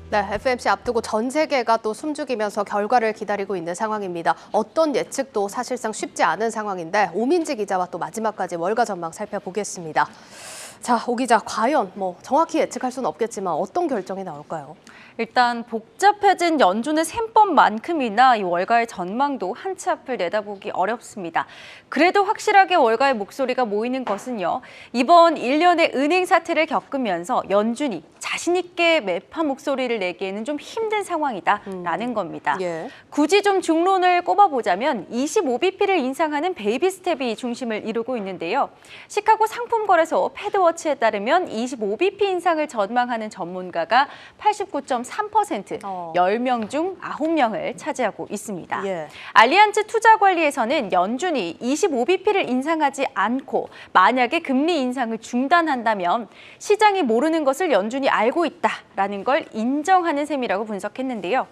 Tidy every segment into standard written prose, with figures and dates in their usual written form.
네, FMC 앞두고 전 세계가 또 숨죽이면서 결과를 기다리고 있는 상황입니다. 어떤 예측도 사실상 쉽지 않은 상황인데 오민지 기자와 또 마지막까지 월가 전망 살펴보겠습니다. 자, 오 기자, 과연 정확히 예측할 수는 없겠지만 어떤 결정이 나올까요? 일단 복잡해진 연준의 셈법만큼이나 이 월가의 전망도 한 치 앞을 내다보기 어렵습니다. 그래도 확실하게 월가의 목소리가 모이는 것은요. 이번 1년의 은행 사태를 겪으면서 연준이 자신 있게 매파 목소리를 내기에는 좀 힘든 상황이다라는 겁니다. 예. 굳이 좀 중론을 꼽아보자면 25bp를 인상하는 베이비 스텝이 중심을 이루고 있는데요. 시카고 상품거래소 패드워치에 따르면 25bp 인상을 전망하는 전문가가 89.3%, 10명 중 9명을 차지하고 있습니다. 예. 알리안츠 투자관리에서는 연준이 25bp를 인상하지 않고 만약에 금리 인상을 중단한다면 시장이 모르는 것을 연준이 알고 있다라는 걸 인정하는 셈이라고 분석했는데요.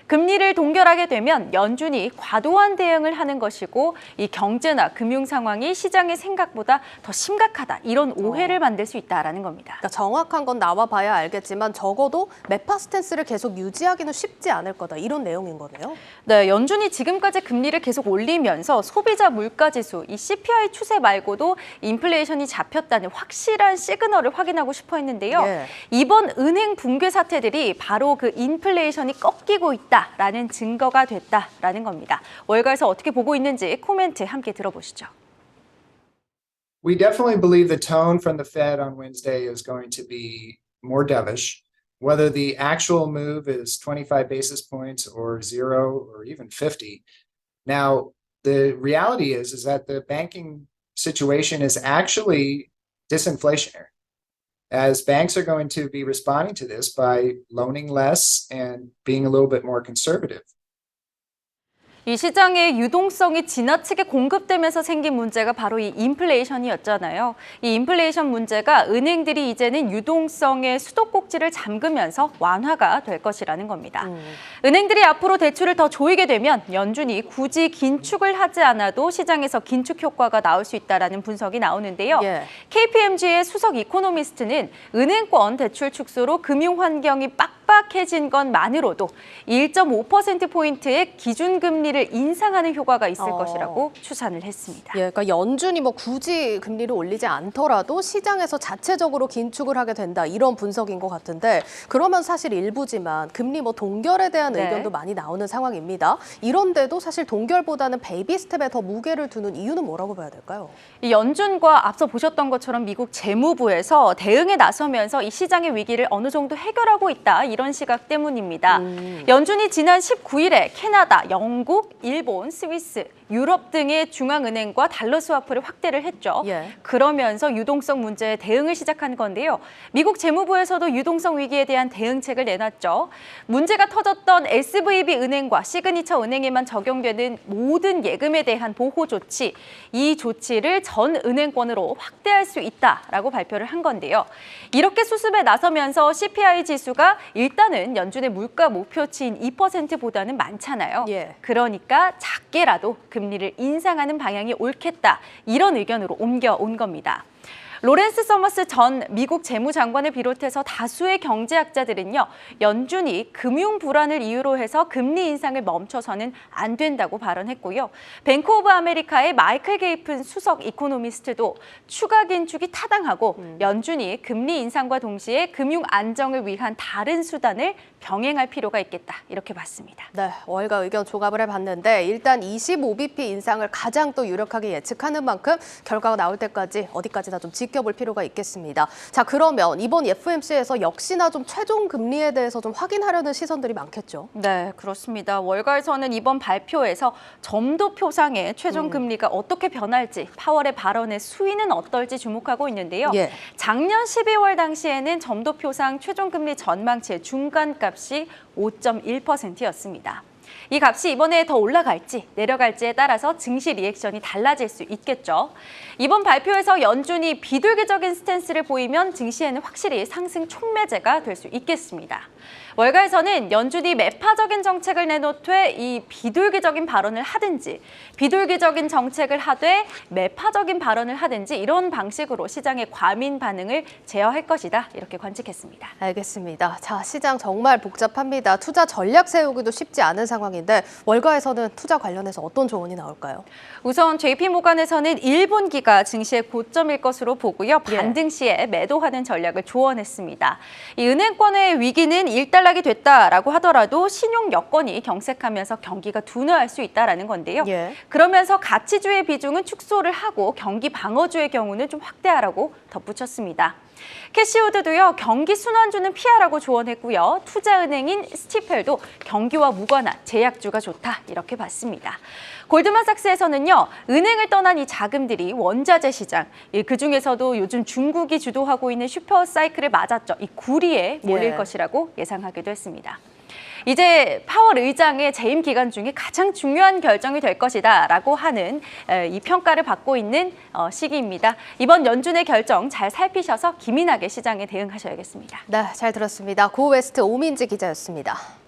금리를 동결하게 되면 연준이 과도한 대응을 하는 것이고 이 경제나 금융 상황이 시장의 생각보다 더 심각하다 이런 오해를 만들 수 있다라는 겁니다. 그러니까 정확한 건 나와 봐야 알겠지만 적어도 매파 스탠스를 계속 유지하기는 쉽지 않을 거다 이런 내용인 거네요. 네, 연준이 지금까지 금리를 계속 올리면서 소비자 물가지수, 이 CPI 추세 말고도 인플레이션이 잡혔다는 확실한 시그널을 확인하고 싶어 했는데요. 예. 이번 은행 붕괴 사태들이 바로 그 인플레이션이 꺾이고 있다라는 증거가 됐다라는 겁니다. 월가에서 어떻게 보고 있는지 코멘트 함께 들어보시죠. We definitely believe the tone from the Fed on Wednesday is going to be more dovish. Whether the actual move is 25 basis points or 0 or even 50. Now, the reality is that the banking situation is actually disinflationary, as banks are going to be responding to this by loaning less and being a little bit more conservative. 이 시장의 유동성이 지나치게 공급되면서 생긴 문제가 바로 이 인플레이션이었잖아요. 이 인플레이션 문제가 은행들이 이제는 유동성의 수도꼭지를 잠그면서 완화가 될 것이라는 겁니다. 은행들이 앞으로 대출을 더 조이게 되면 연준이 굳이 긴축을 하지 않아도 시장에서 긴축 효과가 나올 수 있다는 분석이 나오는데요. 예. KPMG의 수석 이코노미스트는 은행권 대출 축소로 금융 환경이 빡빡해진 것만으로도 1.5%포인트의 기준금리를 인상하는 효과가 있을 것이라고 추산을 했습니다. 예, 그러니까 연준이 굳이 금리를 올리지 않더라도 시장에서 자체적으로 긴축을 하게 된다 이런 분석인 것 같은데 그러면 사실 일부지만 금리 동결에 대한 네. 의견도 많이 나오는 상황입니다. 이런데도 사실 동결보다는 베이비 스텝에 더 무게를 두는 이유는 뭐라고 봐야 될까요? 이 연준과 앞서 보셨던 것처럼 미국 재무부에서 대응에 나서면서 이 시장의 위기를 어느 정도 해결하고 있다 이런 시각 때문입니다. 연준이 지난 19일에 캐나다, 영국, 일본, 스위스, 유럽 등의 중앙은행과 달러 스와프를 확대를 했죠. 예. 그러면서 유동성 문제에 대응을 시작한 건데요. 미국 재무부에서도 유동성 위기에 대한 대응책을 내놨죠. 문제가 터졌던 SVB 은행과 시그니처 은행에만 적용되는 모든 예금에 대한 보호 조치, 이 조치를 전 은행권으로 확대할 수 있다라고 발표를 한 건데요. 이렇게 수습에 나서면서 CPI 지수가 일단은 연준의 물가 목표치인 2%보다는 많잖아요. 예. 그러니까 작게라도 금리를 인상하는 방향이 옳겠다. 이런 의견으로 옮겨온 겁니다. 로렌스 서머스 전 미국 재무장관을 비롯해서 다수의 경제학자들은요. 연준이 금융 불안을 이유로 해서 금리 인상을 멈춰서는 안 된다고 발언했고요. 뱅크 오브 아메리카의 마이클 게이픈 수석 이코노미스트도 추가 긴축이 타당하고 연준이 금리 인상과 동시에 금융 안정을 위한 다른 수단을 병행할 필요가 있겠다. 이렇게 봤습니다. 네, 월가 의견 조갑을 해봤는데 일단 25bp 인상을 가장 또 유력하게 예측하는 만큼 결과가 나올 때까지 어디까지나 좀 지켜볼 필요가 있겠습니다. 자, 그러면 이번 FOMC에서 역시나 좀 최종 금리에 대해서 좀 확인하려는 시선들이 많겠죠? 네, 그렇습니다. 월가에서는 이번 발표에서 점도표상의 최종 금리가 어떻게 변할지, 파월의 발언의 수위는 어떨지 주목하고 있는데요. 예. 작년 12월 당시에는 점도표상 최종 금리 전망치의 중간 값이 5.1%였습니다. 이 값이 이번에 더 올라갈지 내려갈지에 따라서 증시 리액션이 달라질 수 있겠죠. 이번 발표에서 연준이 비둘기적인 스탠스를 보이면 증시에는 확실히 상승 촉매제가 될 수 있겠습니다. 월가에서는 연준이 매파적인 정책을 내놓되 이 비둘기적인 발언을 하든지 비둘기적인 정책을 하되 매파적인 발언을 하든지 이런 방식으로 시장의 과민 반응을 제어할 것이다. 이렇게 관측했습니다. 알겠습니다. 자, 시장 정말 복잡합니다. 투자 전략 세우기도 쉽지 않은 상황인데 월가에서는 투자 관련해서 어떤 조언이 나올까요? 우선 JP모간에서는 1분기가 증시의 고점일 것으로 보고요. 예. 반등 시에 매도하는 전략을 조언했습니다. 이 은행권의 위기는 일단락이 됐다라고 하더라도 신용 여건이 경색하면서 경기가 둔화할 수 있다라는 건데요. 예. 그러면서 가치주의 비중은 축소를 하고 경기 방어주의 경우는 좀 확대하라고 덧붙였습니다. 캐시우드도요, 경기 순환주는 피하라고 조언했고요. 투자은행인 스티펠도 경기와 무관한 제약주가 좋다 이렇게 봤습니다. 골드만삭스에서는요, 은행을 떠난 이 자금들이 원자재 시장, 그중에서도 요즘 중국이 주도하고 있는 슈퍼사이클을 맞았죠. 이 구리에 몰릴 예. 것이라고 예상하기도 했습니다. 이제 파월 의장의 재임 기간 중에 가장 중요한 결정이 될 것이다라고 하는 이 평가를 받고 있는 시기입니다. 이번 연준의 결정 잘 살피셔서 기민하게 시장에 대응하셔야겠습니다. 네, 잘 들었습니다. 고웨스트 오민지 기자였습니다.